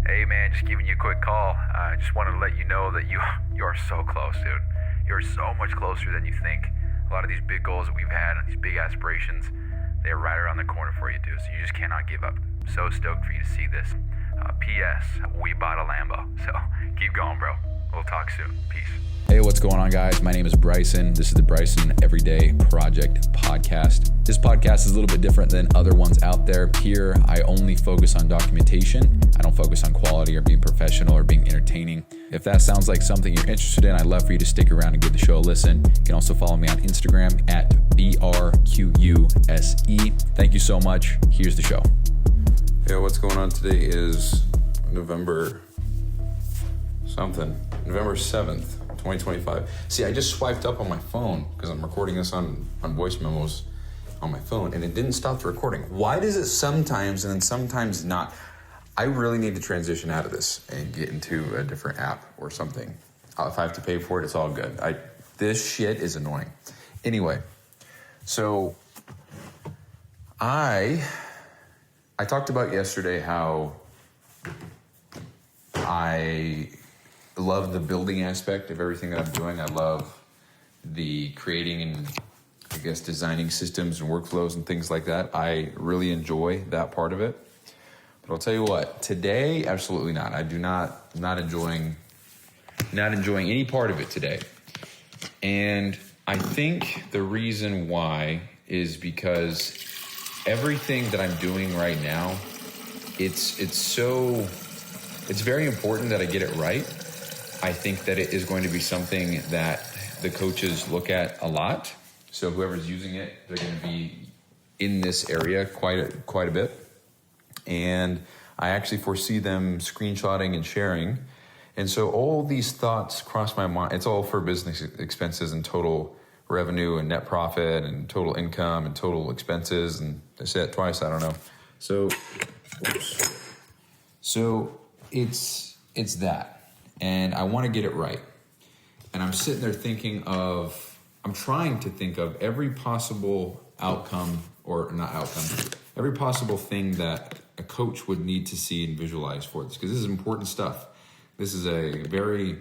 Hey man, just giving you a quick call. I just wanted to let you know that you are so close, dude. You're so much closer than you think. A lot of these big goals that we've had and these big aspirations, they're right around the corner for you, dude. So you just cannot give up. So stoked for you to see this. P.S. We bought a Lambo. So keep going, bro. We'll talk soon. Peace. Hey, what's going on, guys? My name is Bryson. This is the Bryson Everyday Project Podcast. This podcast is a little bit different than other ones out there. Here, I only focus on documentation. I don't focus on quality or being professional or being entertaining. If that sounds like something you're interested in, I'd love for you to stick around and give the show a listen. You can also follow me on Instagram at BRQUSE. Thank you so much. Here's the show. Hey, what's going on today is November 7th. 2025. See, I just swiped up on my phone because I'm recording this on voice memos on my phone, and it didn't stop the recording. Why does it sometimes and then sometimes not? I really need to transition out of this and get into a different app or something. If I have to pay for it, it's all good. This shit is annoying. Anyway, so I talked about yesterday how I love the building aspect of everything that I'm doing. I love the creating and designing systems and workflows and things like that. I really enjoy that part of it. But I'll tell you what, today, absolutely not. I do not enjoying any part of it today. And I think the reason why is because everything that I'm doing right now, it's very important that I get it right. I think that it is going to be something that the coaches look at a lot. So whoever's using it, they're going to be in this area quite a bit. And I actually foresee them screenshotting and sharing. And so all these thoughts cross my mind. It's all for business expenses and total revenue and net profit and total income and total expenses. And I said it twice, I don't know. So it's that. And I want to get it right. And I'm sitting there I'm trying to think of every possible outcome, or not outcome, every possible thing that a coach would need to see and visualize for this, because this is important stuff. This is a very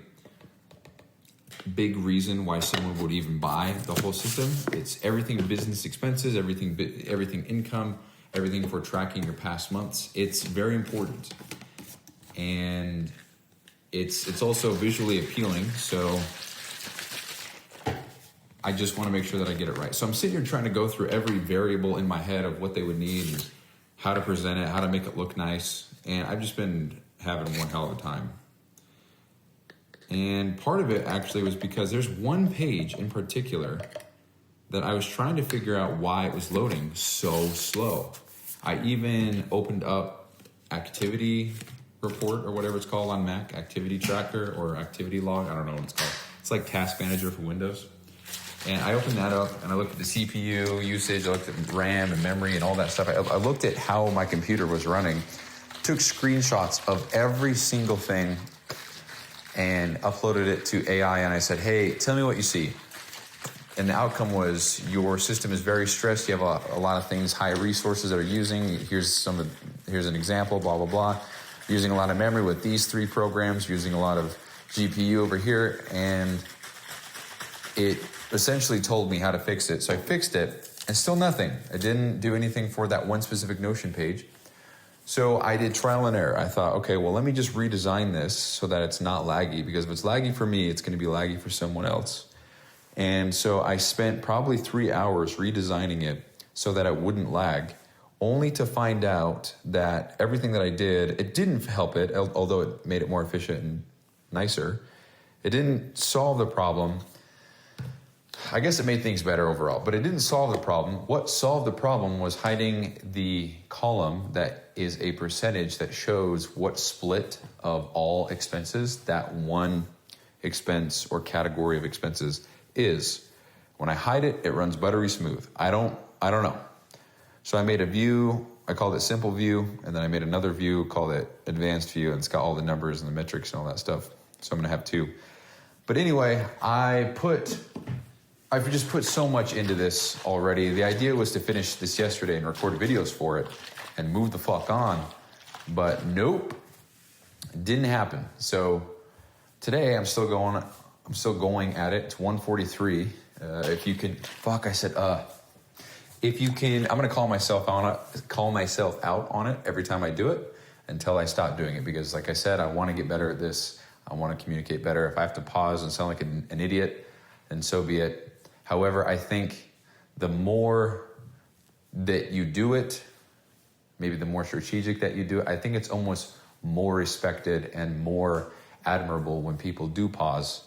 big reason why someone would even buy the whole system. It's everything business expenses, everything income, everything for tracking your past months. It's very important. And it's also visually appealing, so I just want to make sure that I get it right. So I'm sitting here trying to go through every variable in my head of what they would need and how to present it, how to make it look nice, and I've just been having one hell of a time. And part of it actually was because there's one page in particular that I was trying to figure out why it was loading so slow. I even opened up activity report or whatever it's called on Mac, activity tracker or activity log. I don't know what it's called. It's like task manager for Windows. And I opened that up and I looked at the CPU usage. I looked at RAM and memory and all that stuff. I looked at how my computer was running, took screenshots of every single thing and uploaded it to AI. And I said, hey, tell me what you see. And the outcome was your system is very stressed. You have a lot of things, high resources that are using. Here's an example, blah, blah, blah. Using a lot of memory with these 3 programs, using a lot of GPU over here, and it essentially told me how to fix it. So I fixed it, and still nothing. I didn't do anything for that one specific Notion page. So I did trial and error. I thought, okay, well, let me just redesign this so that it's not laggy, because if it's laggy for me, it's going to be laggy for someone else. And so I spent probably 3 hours redesigning it so that it wouldn't lag, only to find out that everything that I did, it didn't help it, although it made it more efficient and nicer. It didn't solve the problem. I guess it made things better overall, but it didn't solve the problem. What solved the problem was hiding the column that is a percentage that shows what split of all expenses that one expense or category of expenses is. When I hide it, it runs buttery smooth. I don't know. So I made a view, I called it simple view, and then I made another view, called it advanced view, and it's got all the numbers and the metrics and all that stuff. So I'm gonna have 2. But anyway, I've just put so much into this already. The idea was to finish this yesterday and record videos for it and move the fuck on. But nope, Didn't happen. So today I'm still going at it. It's 1:43. If you can, if you can, I'm gonna call myself out on it every time I do it until I stop doing it, because like I said, I want to get better at this. I want to communicate better. If I have to pause and sound like an idiot, then so be it. However, I think the more that you do it, maybe the more strategic that you do it, I think it's almost more respected and more admirable when people do pause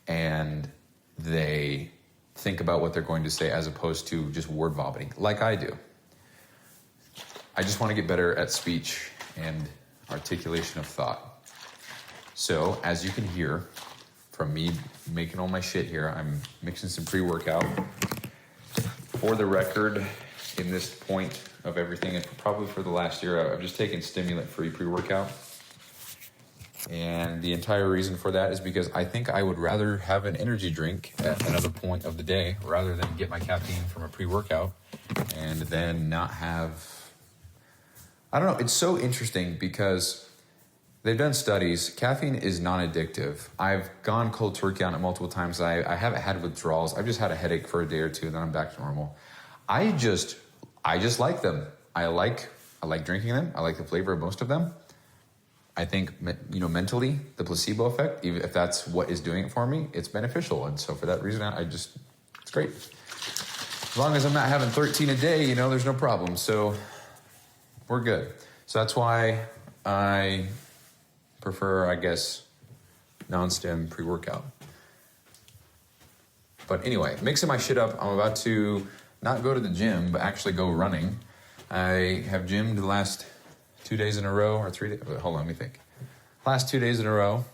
and they think about what they're going to say as opposed to just word vomiting like I do. I just want to get better at speech and articulation of thought. So as you can hear from me making all my shit here, I'm mixing some pre-workout. For the record, in this point of everything, and probably for the last year, I've just taken stimulant-free pre-workout. And the entire reason for that is because I think I would rather have an energy drink at another point of the day rather than get my caffeine from a pre-workout and then not have... I don't know, it's so interesting because they've done studies. Caffeine is non-addictive. I've gone cold turkey on it multiple times. I haven't had withdrawals. I've just had a headache for a day or two and then I'm back to normal. I just like them. I like drinking them. I like the flavor of most of them. I think, mentally, the placebo effect, even if that's what is doing it for me, it's beneficial. And so for that reason, it's great. As long as I'm not having 13 a day, there's no problem. So we're good. So that's why I prefer, I guess, non-stim pre-workout. But anyway, mixing my shit up, I'm about to not go to the gym, but actually go running. I have gymmed the last 2 days in a row, or 3 days. Hold on, let me think. Last 2 days in a row.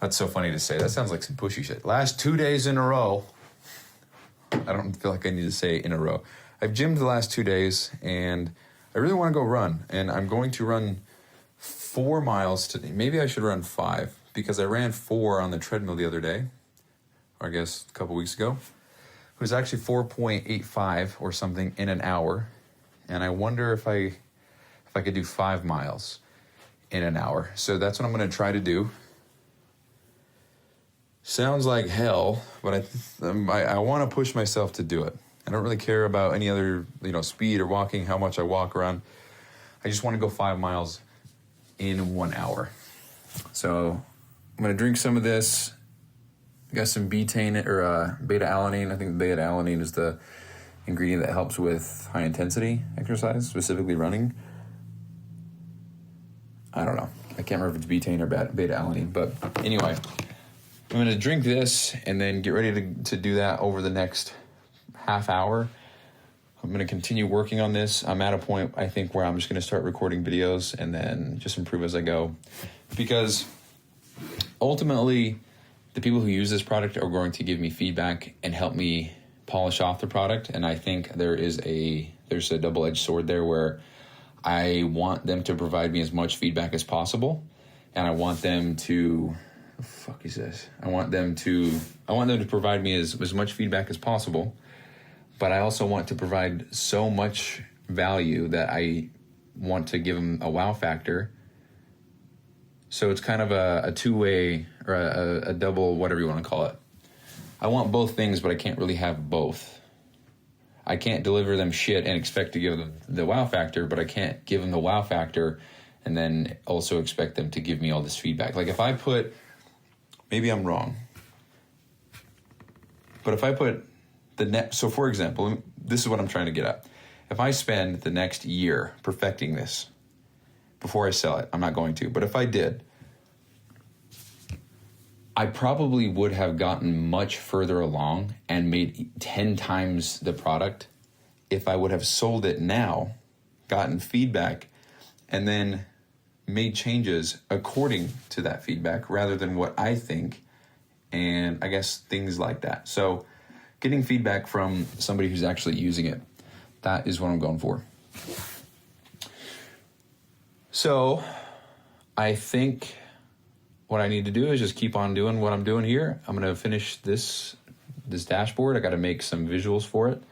That's so funny to say. That sounds like some pushy shit. Last 2 days in a row. I don't feel like I need to say in a row. I've gymmed the last 2 days, and I really want to go run. And I'm going to run 4 miles today. Maybe I should run 5, because I ran 4 on the treadmill the other day, or I guess a couple weeks ago. It was actually 4.85 or something in an hour. And I wonder if I could do 5 miles in an hour. So that's what I'm going to try to do. Sounds like hell, but I want to push myself to do it. I don't really care about any other, speed or walking, how much I walk around. I just want to go 5 miles in 1 hour. So I'm going to drink some of this. Got some betaine or beta-alanine. I think beta-alanine is the ingredient that helps with high-intensity exercise, specifically running. I don't know. I can't remember if it's betaine or beta-alanine. But anyway, I'm going to drink this and then get ready to do that over the next half hour. I'm going to continue working on this. I'm at a point, I think, where I'm just going to start recording videos and then just improve as I go. Because ultimately, the people who use this product are going to give me feedback and help me polish off the product. And I think there's a double-edged sword there where I want them to provide me as much feedback as possible. And I want them to, I want them to provide me as much feedback as possible. But I also want to provide so much value that I want to give them a wow factor. So it's kind of a two-way or a double, whatever you want to call it. I want both things, but I can't really have both. I can't deliver them shit and expect to give them the wow factor, but I can't give them the wow factor and then also expect them to give me all this feedback. Like if I put, maybe I'm wrong, but if I put so for example, this is what I'm trying to get at. If I spend the next year perfecting this before I sell it, I'm not going to, but if I did, I probably would have gotten much further along and made 10 times the product if I would have sold it now, gotten feedback, and then made changes according to that feedback rather than what I think, and I guess things like that. So getting feedback from somebody who's actually using it, that is what I'm going for. So I think what I need to do is just keep on doing what I'm doing here. I'm going to finish this dashboard. I got to make some visuals for it,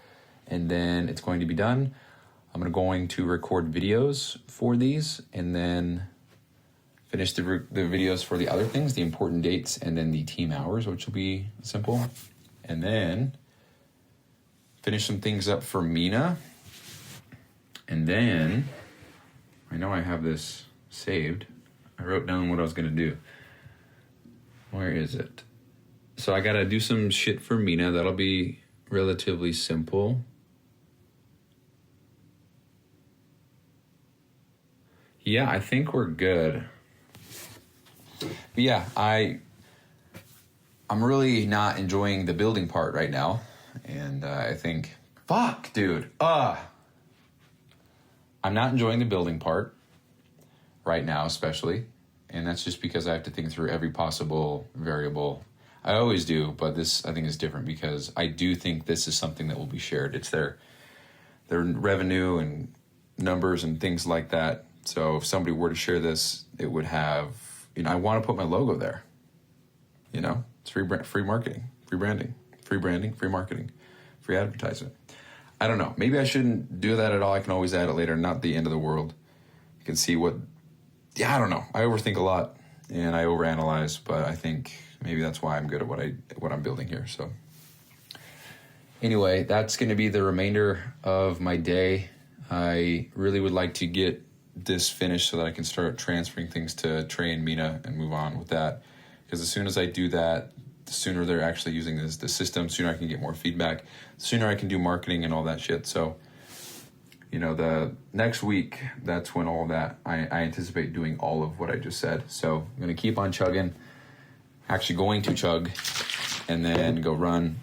and then it's going to be done. I'm going to record videos for these, and then finish the videos for the other things, the important dates, and then the team hours, which will be simple. And then finish some things up for Mina. And then, I know I have this saved. I wrote down what I was going to do. Where is it? So I got to do some shit for Mina. That'll be relatively simple. Yeah, I think we're good. But yeah, I'm really not enjoying the building part right now. And I think, fuck, dude. I'm not enjoying the building part right now, especially. And that's just because I have to think through every possible variable. I always do, but this, I think, is different because I do think this is something that will be shared. It's their revenue and numbers and things like that. So if somebody were to share this, it would have, I want to put my logo there. It's free marketing, free branding, free marketing, free advertisement. I don't know. Maybe I shouldn't do that at all. I can always add it later. Not the end of the world. You can see I don't know. I overthink a lot and I overanalyze, but I think maybe that's why I'm good at what I'm building here. So anyway, that's going to be the remainder of my day. I really would like to get this finished so that I can start transferring things to Trey and Mina and move on with that. Because as soon as I do that, the sooner they're actually using the system, sooner I can get more feedback, sooner I can do marketing and all that shit. So, the next week, that's when all that, I anticipate doing all of what I just said. So I'm going to keep on chugging, actually going to chug, and then go run,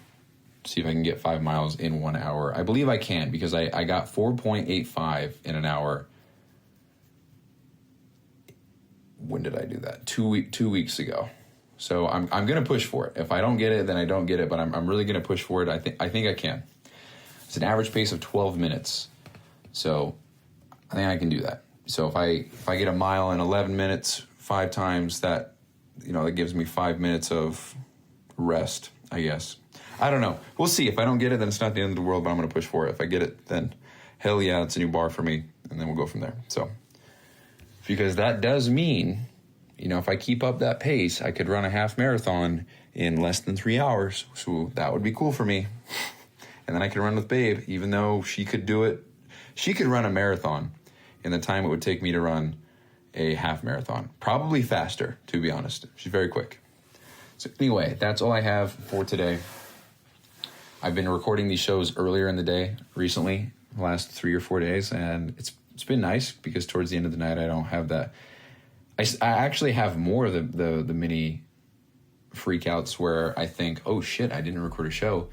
see if I can get 5 miles in 1 hour. I believe I can because I got 4.85 in an hour. When did I do that? 2 weeks ago. So I'm going to push for it. If I don't get it, then I don't get it, but I'm really going to push for it. I think I can. It's an average pace of 12 minutes. So I think I can do that. So if I get a mile in 11 minutes 5 times, that that gives me 5 minutes of rest, I guess. I don't know. We'll see. If I don't get it, then it's not the end of the world, but I'm going to push for it. If I get it, then hell yeah, it's a new bar for me, and then we'll go from there. So because that does mean, if I keep up that pace, I could run a half marathon in less than 3 hours. So that would be cool for me. And then I could run with Babe, even though she could do it. She could run a marathon in the time it would take me to run a half marathon. Probably faster, to be honest. She's very quick. So anyway, that's all I have for today. I've been recording these shows earlier in the day recently, the last 3 or 4 days, and it's been nice because towards the end of the night I don't have that. I actually have more of the mini freakouts where I think, oh shit, I didn't record a show,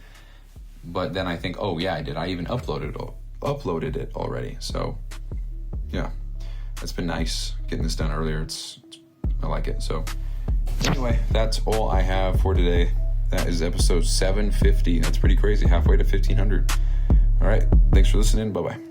but then I think, oh yeah, I did. I even uploaded it already. So yeah, it's been nice getting this done earlier. I like it. So anyway, that's all I have for today. That is episode 750. That's pretty crazy. Halfway to 1500. All right. Thanks for listening. Bye-bye.